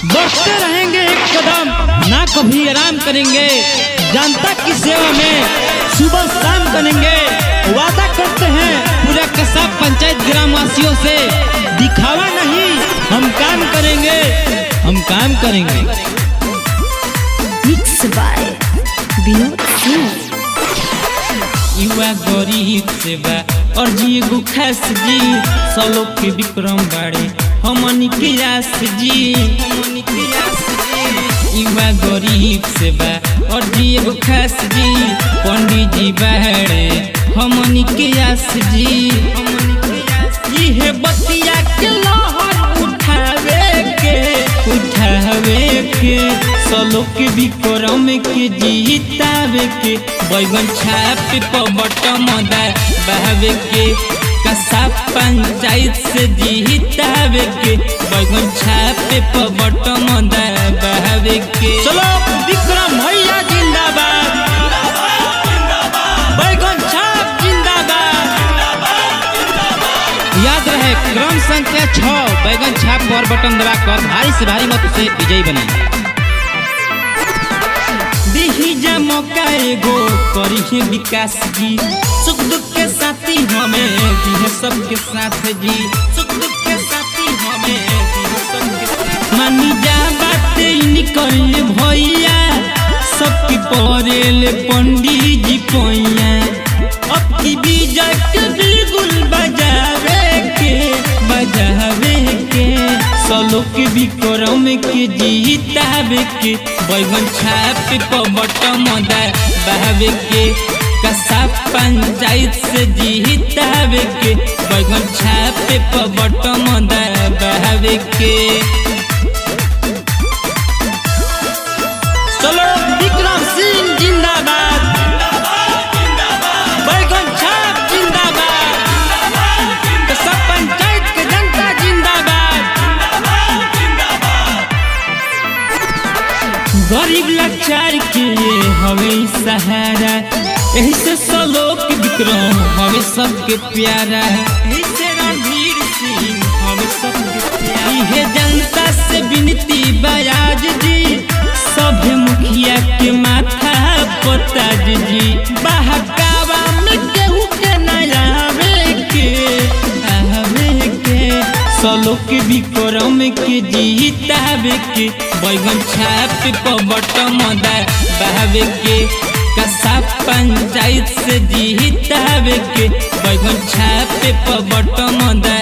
बढ़ते रहेंगे एक कदम, ना कभी आराम करेंगे। जनता की सेवा में सुबह शाम करेंगे। वादा करते हैं पूरा कसाब पंचायत ग्रामवासियों से, दिखावा नहीं, हम काम करेंगे, हम काम करेंगे। Mix by Vinod Singh. युवा गरीब सेवा और जी एगो खास जी, सलो के विक्रम बाड़े हमनी के आस जी, हमनी के आस जी। युवा गरीब सेवा और जी एगो खास जी, पंडित जी बाड़े हमनी के आस जी, हमनी के आस जी। है बतिया के लहर उठावे के सलो के विक्रम के जीतावे के, बैगन छापे पबट मदा बहावे के, कसाब पंचायत से जीतावे के, बैगन छापे पबट मदा बहावे के। चलो विक्रम भैया जिंदाबाद, बैगन छाप जिंदाबाद। याद रहे क्रम संख्या 6, बैगन छाप पर बटन दबाकर भारी से भारी मत से विजयी बने। दीजा मौका एगो करी है विकास जी, सुख दुख के साथी हमें दिए सबके साथ जी, सुख दुख के साथी हमें दिए सबके साथ। मानी जा बातें निकल भैया, सबकी परेल पंडित जी पैया, अब की विजय के बिल्कुल बजावे के, सलो के विक्रम के जीतावे के, बैगन छापे पबट मदा बहावे के, कसाब पंचायत से जीतावे के, बैगन छापे पबट मदा बहावे के। चलो विक्रम सिंह जिंदाबाद, बैगन छाप जिंदाबाद, कसाब पंचायत के जनता जिंदाबाद। गरीब लाचार के हमें सहारा, यही से सलोक विक्रम हमें सबके प्यारा, यही से रणवीर सिंह हमें सबके प्यारा। ये जनता से विनती बयाज जी, सब मुखिया के माथा पताज जी, बहकावा में केहू के नया सलो के विक्रम के जीतावे के, बैगन छापे पबट मदा बहावे के, कसाब पंचायत से जीतावे के, बैगन छापे पबट मदा